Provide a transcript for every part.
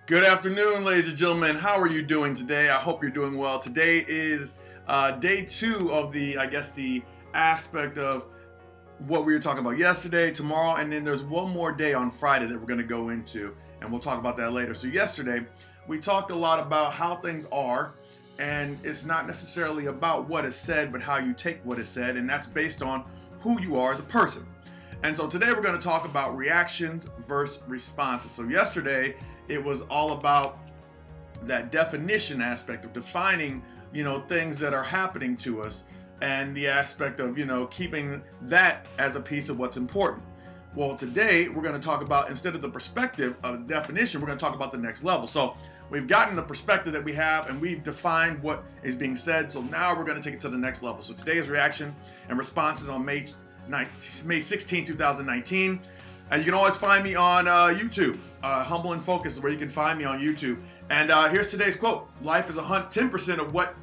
Good afternoon, ladies and gentlemen. How are you doing today? I hope you're doing well. Today is day 2 of the aspect of what we were talking about yesterday, tomorrow, and then there's one more day on Friday that we're going to go into, and we'll talk about that later. So yesterday, we talked a lot about how things are, and it's not necessarily about what is said, but how you take what is said, and that's based on who you are as a person. And so today we're going to talk about reactions versus responses. So yesterday it was all about that definition aspect of defining, things that are happening to us, and the aspect of, keeping that as a piece of what's important. Well, today we're going to talk about, instead of the perspective of the definition, we're going to talk about the next level. So we've gotten the perspective that we have and we've defined what is being said. So now we're going to take it to the next level. So today is reaction and responses on May 16, 2019. And you can always find me on YouTube. Humble and Focus is where you can find me on YouTube. And here's today's quote. Life is 10% of what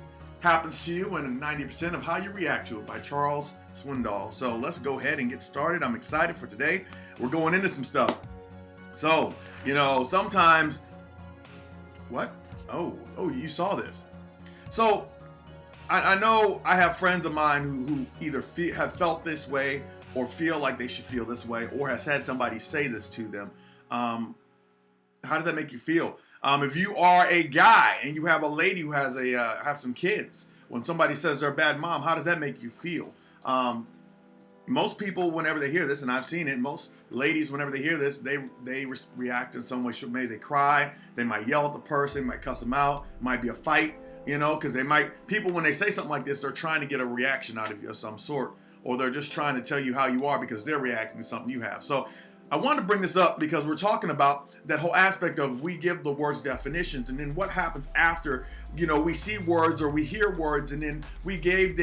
happens to you and 90% of how you react to it, by Charles Swindoll. So let's go ahead and get started. I'm excited for today. We're going into some stuff. So, sometimes, what? Oh, you saw this. So I know I have friends of mine who either have felt this way or feel like they should feel this way, or has had somebody say this to them. How does that make you feel? If you are a guy and you have a lady who has have some kids, when somebody says they're a bad mom, how does that make you feel? Most people, whenever they hear this, and I've seen it, most ladies, whenever they hear this, they react in some way. Maybe they cry, they might yell at the person, might cuss them out, might be a fight. Because people, when they say something like this, they're trying to get a reaction out of you of some sort, or they're just trying to tell you how you are because they're reacting to something you have. So I wanted to bring this up because we're talking about that whole aspect of we give the words definitions, and then what happens after, we see words or we hear words, and then we take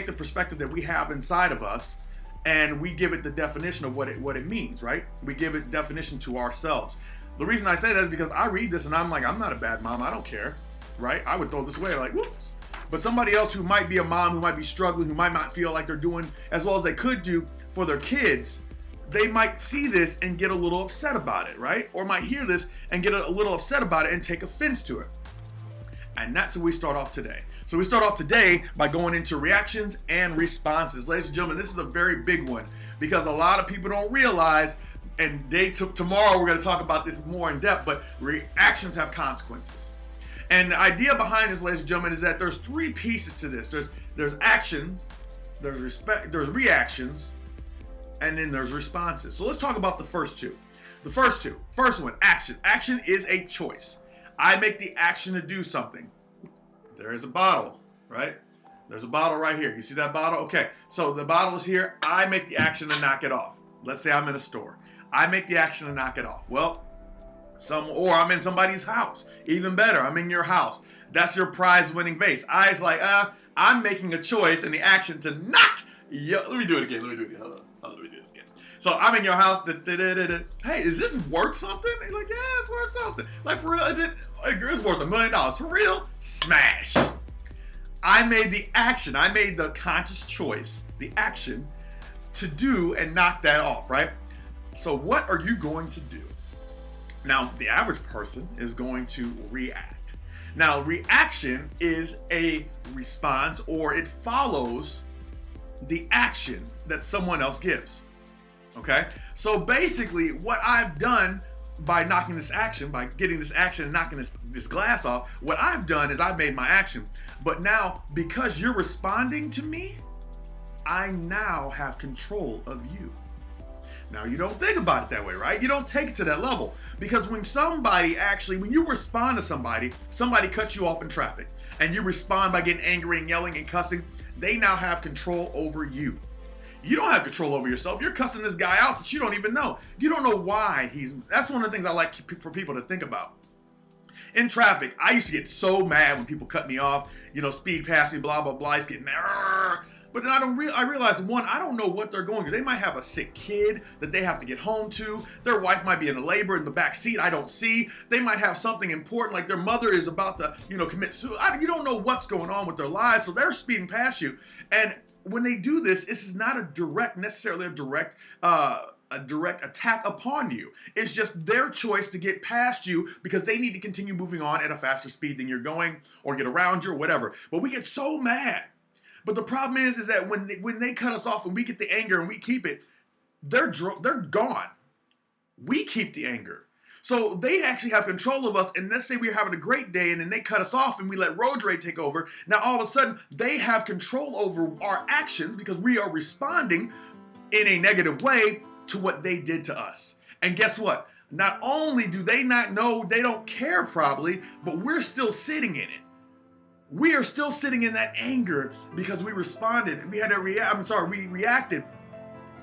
the perspective that we have inside of us, and we give it the definition of what it means, right? We give it definition to ourselves. The reason I say that is because I read this and I'm like, I'm not a bad mom, I don't care. Right? I would throw this away like, whoops. But somebody else who might be a mom, who might be struggling, who might not feel like they're doing as well as they could do for their kids, they might see this and get a little upset about it, right? Or might hear this and get a little upset about it and take offense to it. And that's where we start off today. So we start off today by going into reactions and responses. Ladies and gentlemen, this is a very big one because a lot of people don't realize, and tomorrow we're going to talk about this more in depth, but reactions have consequences. And the idea behind this, ladies and gentlemen, is that there's 3 pieces to this. There's actions, there's reactions, and then there's responses. So let's talk about the first two. First one, action. Action is a choice. I make the action to do something. There is a bottle, right? There's a bottle right here. You see that bottle? Okay, so the bottle is here. I make the action to knock it off. Let's say I'm in a store. I make the action to knock it off. Well, or I'm in somebody's house. Even better, I'm in your house. That's your prize-winning vase. I'm making a choice and the action to knock. Let me do it again. Hold on. Let me do this again. So I'm in your house. Hey, is this worth something? You're like, yeah, it's worth something. Like, for real, is it? It's worth $1 million. For real? Smash. I made the action. I made the conscious choice, the action, to do and knock that off, right? So what are you going to do? Now, the average person is going to react. Now, reaction is a response, or it follows the action that someone else gives. Okay? So basically, what I've done by knocking this action, by getting this action and knocking this glass off, what I've done is I've made my action. But now, because you're responding to me, I now have control of you. Now, you don't think about it that way, right? You don't take it to that level. Because when you respond to somebody cuts you off in traffic, and you respond by getting angry and yelling and cussing, they now have control over you. You don't have control over yourself. You're cussing this guy out that you don't even know. You don't know why that's one of the things I like for people to think about. In traffic, I used to get so mad when people cut me off, speed past me, blah, blah, blah. I used to get mad. But then I realized, one, I don't know what they're going through. They might have a sick kid that they have to get home to. Their wife might be in labor in the back seat. I don't see. They might have something important, like their mother is about to, commit suicide. You don't know what's going on with their lives, so they're speeding past you. And when they do this is not necessarily a direct a direct attack upon you. It's just their choice to get past you because they need to continue moving on at a faster speed than you're going, or get around you, or whatever. But we get so mad. But the problem is that when they cut us off and we get the anger and we keep it, they're gone. We keep the anger. So they actually have control of us, and let's say we're having a great day and then they cut us off and we let road rage take over. Now all of a sudden they have control over our actions because we are responding in a negative way to what they did to us. And guess what? Not only do they not know, they don't care probably, but we're still sitting in it. We are still sitting in that anger because we responded. We reacted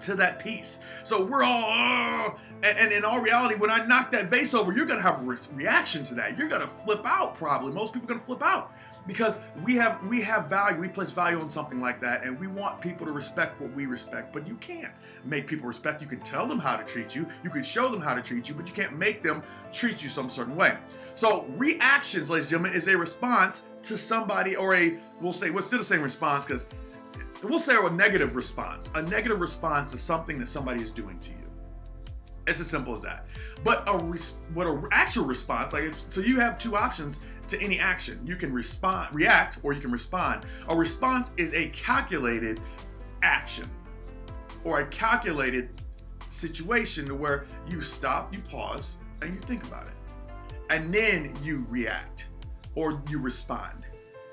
to that piece. So we're all, and in all reality, when I knock that vase over, you're gonna have a reaction to that. You're gonna flip out probably. Most people are gonna flip out because we have value. We place value on something like that, and we want people to respect what we respect. But you can't make people respect. You can tell them how to treat you. You can show them how to treat you, but you can't make them treat you some certain way. So reactions, ladies and gentlemen, is a response to somebody, or we'll still the same response, because we'll say a negative response. A negative response is something that somebody is doing to you. It's as simple as that. But what an actual response, so you have two options to any action. You can react, or you can respond. A response is a calculated action or a calculated situation to where you stop, you pause, and you think about it. And then you react or you respond.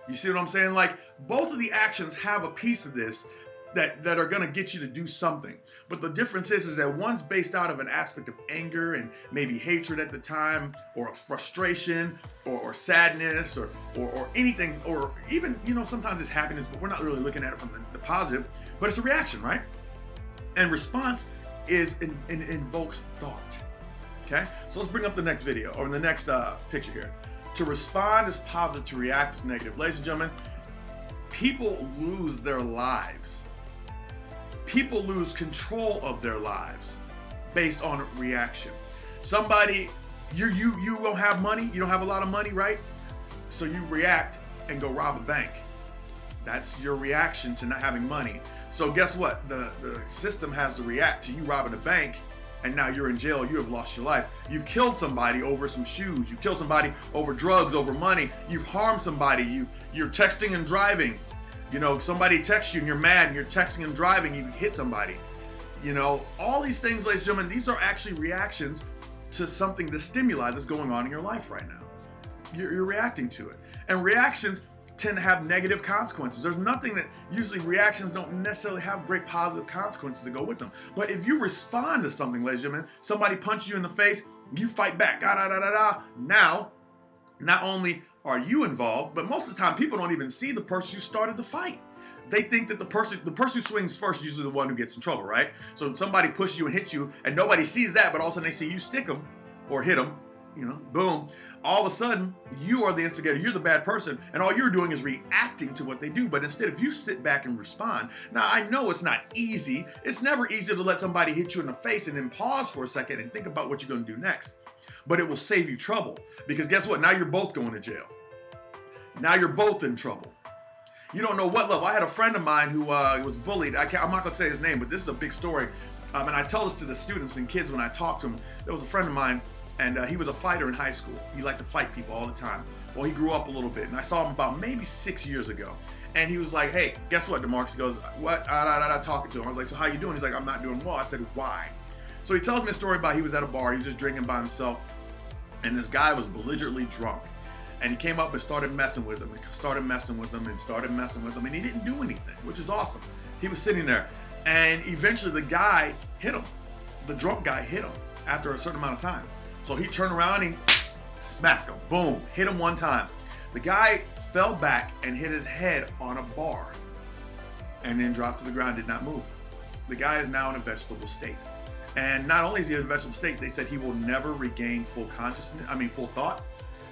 You see what I'm saying? Like, both of the actions have a piece of this that are gonna get you to do something. But the difference is that one's based out of an aspect of anger and maybe hatred at the time, or frustration, or sadness, or anything, or even, sometimes it's happiness, but we're not really looking at it from the positive, but it's a reaction, right? And response invokes thought, okay? So let's bring up the next video, or the next picture here. To respond is positive, to react is negative. Ladies and gentlemen, people lose their lives. People lose control of their lives based on reaction. Somebody, you don't have money, you don't have a lot of money, right? So you react and go rob a bank. That's your reaction to not having money. So guess what? The system has to react to you robbing a bank, and now you're in jail. You have lost your life. You've killed somebody over some shoes. You killed somebody over drugs, over money. You've harmed somebody. You're texting and driving. Somebody texts you and you're mad, and you're texting and driving, you hit somebody. All these things, ladies and gentlemen, these are actually reactions to something, the stimuli that's going on in your life right now. You're reacting to it. And reactions tend to have negative consequences. There's nothing that, usually reactions don't necessarily have great positive consequences to go with them. But if you respond to something, ladies and gentlemen, somebody punches you in the face, you fight back, Now, not only are you involved, but most of the time people don't even see the person who started the fight. They think that the person who swings first is usually the one who gets in trouble, right? So somebody pushes you and hits you, and nobody sees that, but all of a sudden they see you stick them or hit them, boom. All of a sudden, you are the instigator, you're the bad person, and all you're doing is reacting to what they do. But instead, if you sit back and respond, now I know it's not easy. It's never easy to let somebody hit you in the face and then pause for a second and think about what you're gonna do next. But it will save you trouble, because guess what? Now you're both going to jail. Now you're both in trouble. You don't know what level. I had a friend of mine who was bullied. I'm not gonna say his name, but this is a big story. And I tell this to the students and kids when I talk to them. There was a friend of mine, and he was a fighter in high school. He liked to fight people all the time. Well, he grew up a little bit, and I saw him about maybe 6 years ago. And he was like, "Hey, guess what, DeMarcus?" He goes, "What?" Talking to him. I was like, "So how you doing?" He's like, "I'm not doing well." I said, "Why?" So he tells me a story about he was at a bar. He was just drinking by himself, and this guy was belligerently drunk. And he came up and started messing with him, and he didn't do anything, which is awesome. He was sitting there, and eventually the guy hit him. The drunk guy hit him after a certain amount of time. So he turned around and he smacked him. Boom, hit him one time. The guy fell back and hit his head on a bar, and then dropped to the ground, did not move. The guy is now in a vegetable state. And not only is he in a vegetable state, they said he will never regain full thought,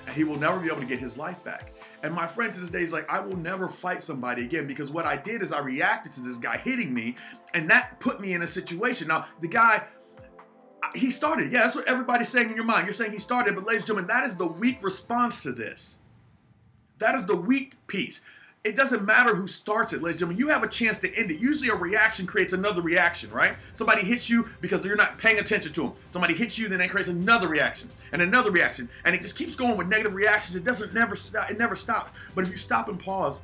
and he will never be able to get his life back. And my friend to this day is like, I will never fight somebody again, because what I did is I reacted to this guy hitting me, and that put me in a situation. Now, the guy, he started. Yeah, that's what everybody's saying in your mind. You're saying he started, but ladies and gentlemen, that is the weak response to this. That is the weak piece. it doesn't matter who starts it, ladies and gentlemen. You have a chance to end it. Usually a reaction creates another reaction, right? Somebody hits you because you're not paying attention to them. Somebody hits you, then it creates another reaction and another reaction. And it just keeps going with negative reactions. It never stops. But if you stop and pause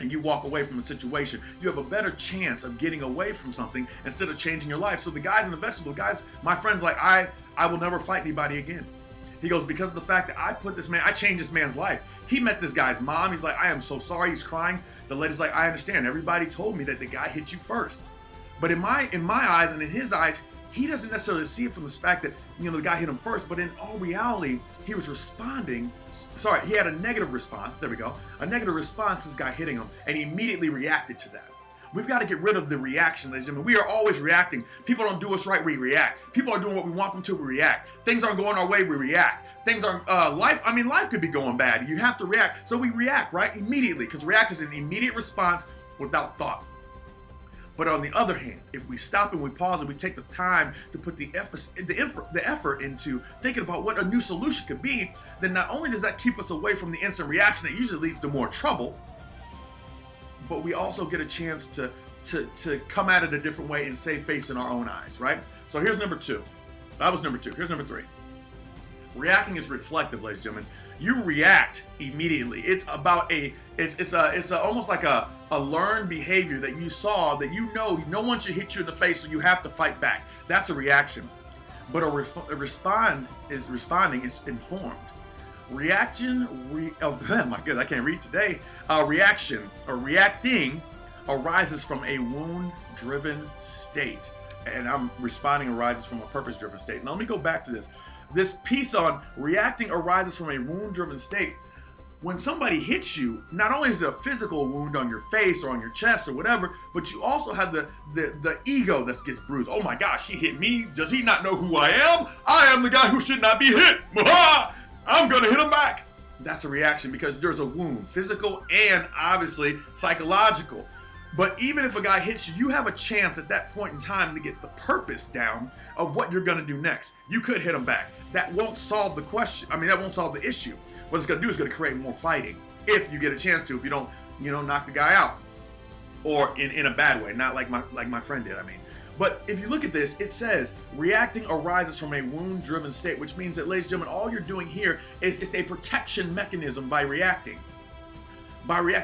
and you walk away from a situation, you have a better chance of getting away from something instead of changing your life. So the guys in the vegetable, guys, my friends, like, I will never fight anybody again. He goes, because of the fact that I changed this man's life. He met this guy's mom. He's like, I am so sorry. He's crying. The lady's like, I understand. Everybody told me that the guy hit you first. But in my eyes and in his eyes, he doesn't necessarily see it from the fact that, the guy hit him first. But in all reality, he was responding. Sorry, he had a negative response. There we go. A negative response, this guy hitting him. And he immediately reacted to that. We've got to get rid of the reaction, ladies and gentlemen. We are always reacting. People don't do us right, we react. People are doing what we want them to, we react. Things aren't going our way, we react. Things aren't, life could be going bad. You have to react. So we react, right? Immediately, because react is an immediate response without thought. But on the other hand, if we stop and we pause and we take the time to put the effort into thinking about what a new solution could be, then not only does that keep us away from the instant reaction that usually leads to more trouble, but we also get a chance to come at it a different way and save face in our own eyes, right? So here's number 2. That was number 2. Here's number 3. Reacting is reflective, ladies and gentlemen. You react immediately. It's about it's almost like a learned behavior that you saw that no one should hit you in the face, so you have to fight back. That's a reaction. But responding is informed. Reaction, my goodness, I can't read today. Reaction or reacting arises from a wound-driven state. And I'm responding arises from a purpose-driven state. Now let me go back to this. This piece on reacting arises from a wound-driven state. When somebody hits you, not only is it a physical wound on your face or on your chest or whatever, but you also have the ego that gets bruised. Oh my gosh, he hit me. Does he not know who I am? I am the guy who should not be hit. I'm gonna hit him back. That's a reaction because there's a wound, physical and obviously psychological. But even if a guy hits you, you have a chance at that point in time to get the purpose down of what you're gonna do next. You could hit him back. That won't solve the question. That won't solve the issue. What it's gonna do is gonna create more fighting if you get a chance to, if you don't, knock the guy out. Or in a bad way, not like my friend did, But if you look at this, it says reacting arises from a wound-driven state, which means that, ladies and gentlemen, all you're doing here is it's a protection mechanism by reacting.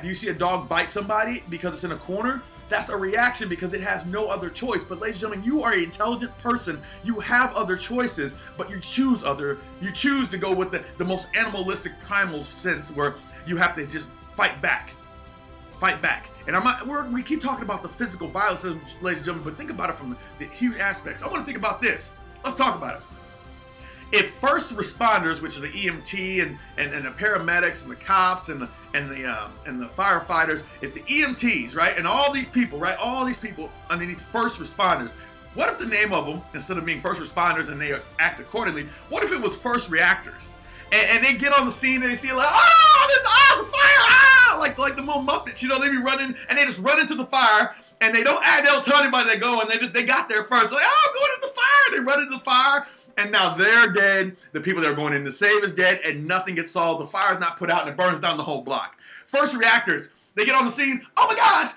You see a dog bite somebody because it's in a corner? That's a reaction because it has no other choice. But ladies and gentlemen, you are an intelligent person. You have other choices, but you choose to go with the most animalistic primal sense where you have to just fight back. Fight back. And we keep talking about the physical violence, ladies and gentlemen, but think about it from the huge aspects. I want to think about this. Let's talk about it. If first responders, which are the EMT and the paramedics and the cops and the firefighters, if the EMTs, right, and all these people underneath first responders, what if the name of them, instead of being first responders and they act accordingly, what if it was first reactors? And they get on the scene and they see like, the fire, like the little Muppets, they be running and they just run into the fire and they don't tell anybody they go and they got there first. Like, I'm going into the fire. They run into the fire and now they're dead. The people that are going in to save is dead and nothing gets solved. The fire's not put out and it burns down the whole block. First reactors, they get on the scene, oh my gosh,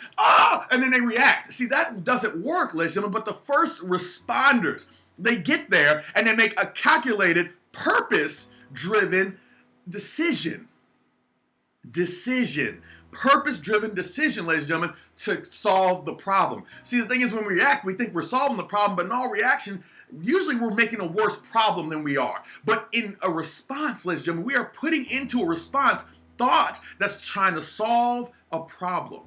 and then they react. See, that doesn't work, ladies and gentlemen, but the first responders, they get there and they make a calculated, purpose-driven decision. Purpose-driven decision, ladies and gentlemen, to solve the problem. See, the thing is when we react, we think we're solving the problem, but in all reaction, usually we're making a worse problem than we are. But in a response, ladies and gentlemen, we are putting into a response thought that's trying to solve a problem.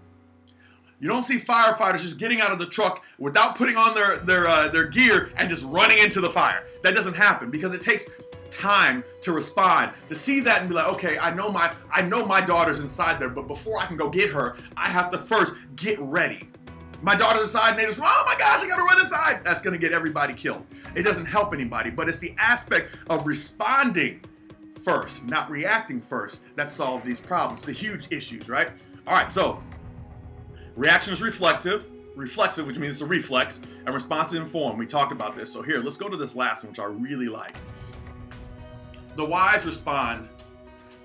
You don't see firefighters just getting out of the truck without putting on their gear and just running into the fire. That doesn't happen because it takes time to respond, to see that and be like, okay, I know my daughter's inside there, but before I can go get her, I have to first get ready. My daughter's inside and they just, oh my gosh, I gotta run inside. That's gonna get everybody killed. It doesn't help anybody, but it's the aspect of responding first, not reacting first, that solves these problems, the huge issues, right? All right, so reaction is reflexive, which means it's a reflex, and responsive informed. We talked about this. So here, let's go to this last one, which I really like. The wise respond,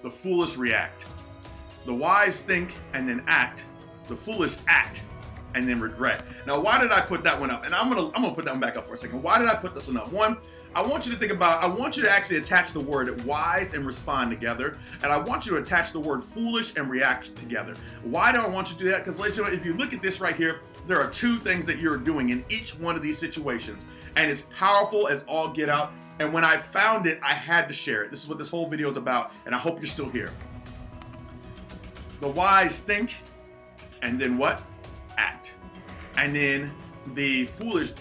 the foolish react. The wise think and then act. The foolish act and then regret. Now, why did I put that one up? And I'm gonna put that one back up for a second. Why did I put this one up? One, I want you to actually attach the word wise and respond together. And I want you to attach the word foolish and react together. Why do I want you to do that? Because ladies and gentlemen, if you look at this right here, there are two things that you're doing in each one of these situations. And it's powerful as all get out. And when I found it, I had to share it. This is what this whole video is about. And I hope you're still here. The wise think and then what? Act. And then the foolish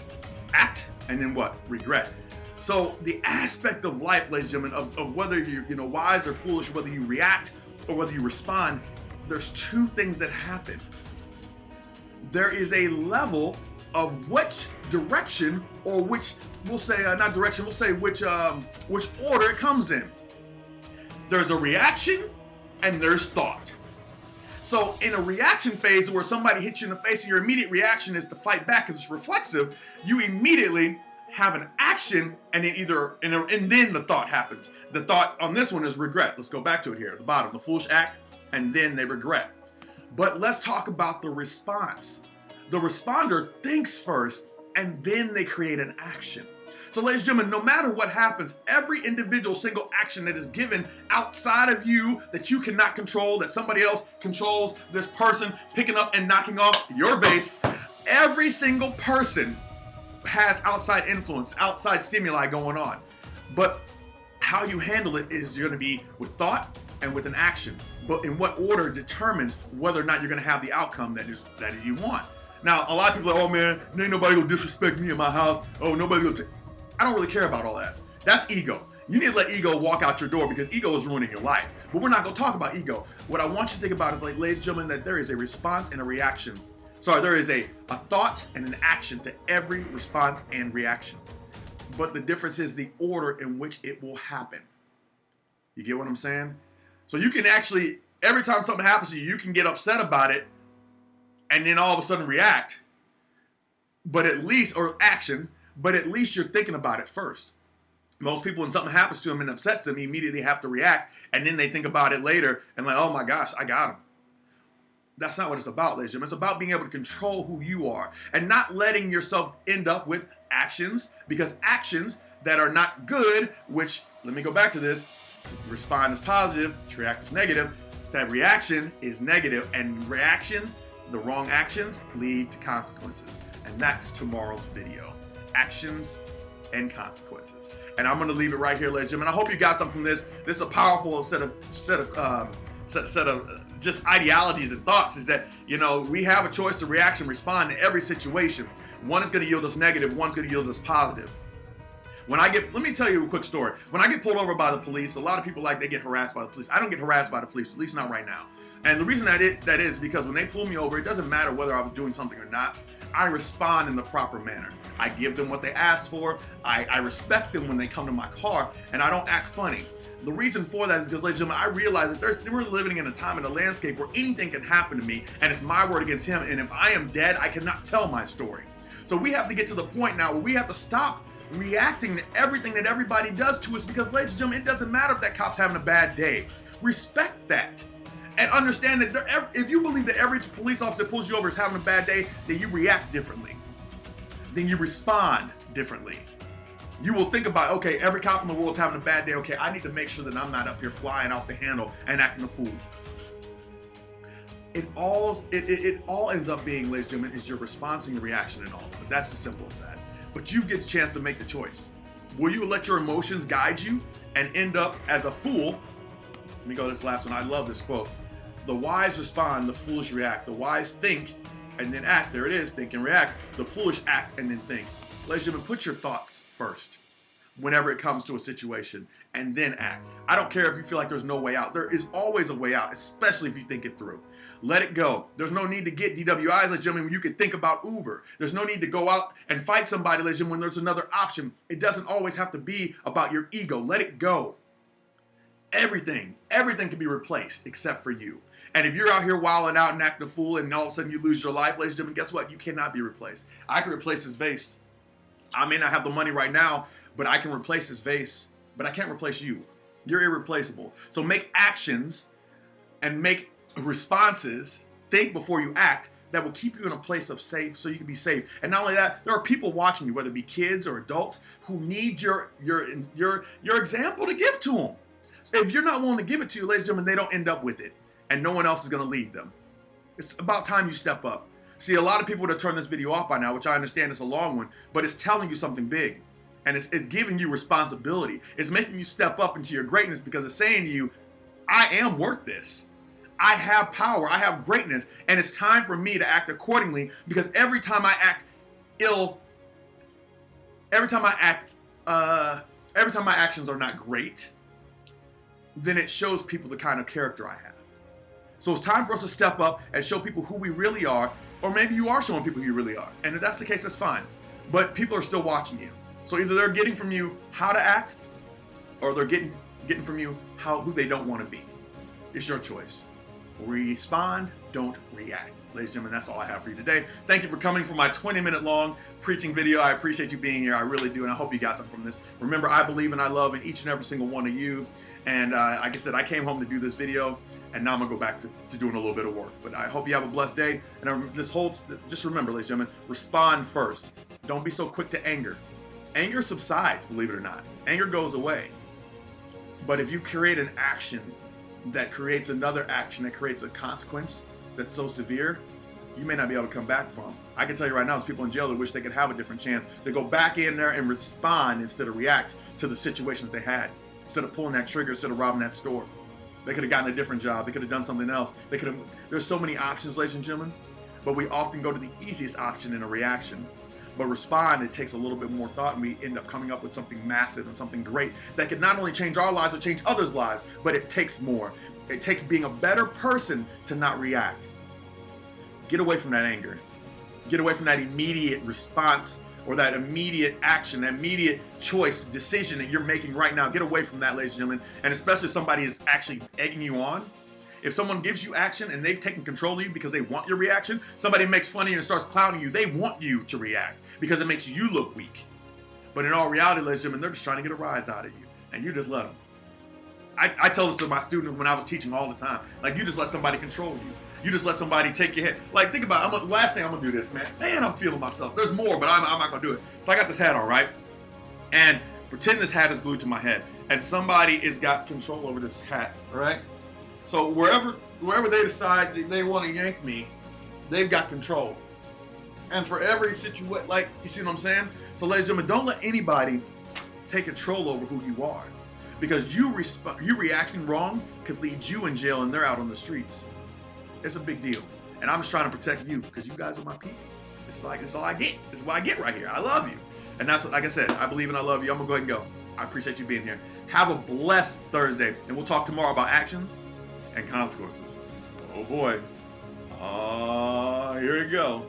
act and then what? Regret. So the aspect of life, ladies and gentlemen, of whether you're wise or foolish, whether you react or whether you respond, there's two things that happen. There is a level of which direction, or which, we'll say not direction, we'll say which order it comes in. There's a reaction and there's thought. So in a reaction phase where somebody hits you in the face and your immediate reaction is to fight back because it's reflexive, you immediately have an action and then the thought happens. The thought on this one is regret. Let's go back to it here at the bottom. The foolish act and then they regret. But let's talk about the response. The responder thinks first and then they create an action. So ladies and gentlemen, no matter what happens, every individual single action that is given outside of you that you cannot control, that somebody else controls, this person picking up and knocking off your vase, every single person has outside influence, outside stimuli going on. But how you handle it is going to be with thought and with an action. But in what order determines whether or not you're going to have the outcome that you want. Now, a lot of people are, oh man, ain't nobody gonna disrespect me in my house. Oh, nobody gonna take. I don't really care about all that. That's ego. You need to let ego walk out your door because ego is ruining your life. But we're not gonna talk about ego. What I want you to think about is, like, ladies and gentlemen, that there is a response and a reaction. Sorry, there is a thought and an action to every response and reaction. But the difference is the order in which it will happen. You get what I'm saying? So you can actually, every time something happens to you, you can get upset about it and then all of a sudden react, but at least you're thinking about it first. Most people, when something happens to them and upsets them, immediately have to react, and then they think about it later and like, oh my gosh, I got him. That's not what it's about, ladies and gentlemen. It's about being able to control who you are and not letting yourself end up with actions, because actions that are not good, which, let me go back to this, to respond is positive, to react is negative, that reaction is negative, and reaction, the wrong actions lead to consequences. And that's tomorrow's video. Actions and consequences. And I'm going to leave it right here, ladies and gentlemen. I hope you got something from this. This is a powerful set of just ideologies and thoughts. Is that, we have a choice to react and respond to every situation. One is going to yield us negative. One's going to yield us positive. Let me tell you a quick story. When I get pulled over by the police, a lot of people they get harassed by the police. I don't get harassed by the police, at least not right now. And the reason that is because when they pull me over, it doesn't matter whether I was doing something or not. I respond in the proper manner. I give them what they ask for. I respect them when they come to my car, and I don't act funny. The reason for that is because, ladies and gentlemen, I realize that we're living in a time in a landscape where anything can happen to me, and it's my word against him. And if I am dead, I cannot tell my story. So we have to get to the point now where we have to stop reacting to everything that everybody does to us, because, ladies and gentlemen, it doesn't matter if that cop's having a bad day. Respect that. And understand that if you believe that every police officer that pulls you over is having a bad day, then you react differently. Then you respond differently. You will think about, okay, every cop in the world's having a bad day. Okay, I need to make sure that I'm not up here flying off the handle and acting a fool. It all ends up being, ladies and gentlemen, is your response and your reaction and all. But that's as simple as that. But you get the chance to make the choice. Will you let your emotions guide you and end up as a fool? Let me go to this last one. I love this quote. The wise respond, the foolish react. The wise think and then act. There it is, think and react. The foolish act and then think. Ladies and gentlemen, put your thoughts first whenever it comes to a situation, and then act. I don't care if you feel like there's no way out. There is always a way out, especially if you think it through. Let it go. There's no need to get DWIs, ladies and gentlemen, when you can think about Uber. There's no need to go out and fight somebody, ladies and gentlemen, when there's another option. It doesn't always have to be about your ego. Let it go. Everything can be replaced except for you. And if you're out here wilding out and acting a fool and all of a sudden you lose your life, ladies and gentlemen, guess what? You cannot be replaced. I can replace this vase. I may not have the money right now, but I can replace this vase, but I can't replace you. You're irreplaceable. So make actions and make responses, think before you act, that will keep you in a place of safe, so you can be safe. And not only that, there are people watching you, whether it be kids or adults, who need your example to give to them. So if you're not willing to give it to you, ladies and gentlemen, they don't end up with it, and no one else is going to lead them. It's about time you step up. See, a lot of people would have turned this video off by now, which I understand is a long one, but it's telling you something big. And it's giving you responsibility. It's making you step up into your greatness, because it's saying to you, I am worth this. I have power, I have greatness, and it's time for me to act accordingly, because every time I act ill, every time my actions are not great, then it shows people the kind of character I have. So it's time for us to step up and show people who we really are, or maybe you are showing people who you really are. And if that's the case, that's fine. But people are still watching you. So either they're getting from you how to act, or they're getting from you who they don't want to be. It's your choice. Respond, don't react. Ladies and gentlemen, that's all I have for you today. Thank you for coming for my 20-minute long preaching video. I appreciate you being here. I really do, and I hope you got something from this. Remember, I believe and I love in each and every single one of you. And like I said, I came home to do this video, and now I'm gonna go back to doing a little bit of work. But I hope you have a blessed day. And just remember, ladies and gentlemen, respond first. Don't be so quick to anger. Anger subsides, believe it or not. Anger goes away. But if you create an action that creates another action, that creates a consequence that's so severe, you may not be able to come back from. I can tell you right now, there's people in jail that wish they could have a different chance. They go back in there and respond instead of react to the situation that they had. Instead of pulling that trigger, instead of robbing that store. They could have gotten a different job. They could have done something else. There's so many options, ladies and gentlemen, but we often go to the easiest option in a reaction. But respond, it takes a little bit more thought, and we end up coming up with something massive and something great that could not only change our lives, but change others' lives, but it takes more. It takes being a better person to not react. Get away from that anger. Get away from that immediate response or that immediate action, that immediate choice, decision that you're making right now. Get away from that, ladies and gentlemen, and especially if somebody is actually egging you on. If someone gives you action and they've taken control of you because they want your reaction, somebody makes fun of you and starts clowning you, they want you to react because it makes you look weak. But in all reality, ladies and gentlemen, they're just trying to get a rise out of you, and you just let them. I tell this to my students when I was teaching all the time. Like, you just let somebody control you. You just let somebody take your head. Like, think about it. Last thing I'm going to do this, man. Man, I'm feeling myself. There's more, but I'm not going to do it. So I got this hat on, right? And pretend this hat is glued to my head. And somebody has got control over this hat, right? So wherever they decide they want to yank me, they've got control. And for every situation, like, you see what I'm saying? So ladies and gentlemen, don't let anybody take control over who you are. Because you reacting wrong could lead you in jail and they're out on the streets. It's a big deal. And I'm just trying to protect you because you guys are my people. It's all I get. It's what I get right here. I love you. And that's what, like I said, I believe and I love you. I'm going to go ahead and go. I appreciate you being here. Have a blessed Thursday. And we'll talk tomorrow about actions and consequences. Oh boy. Here we go.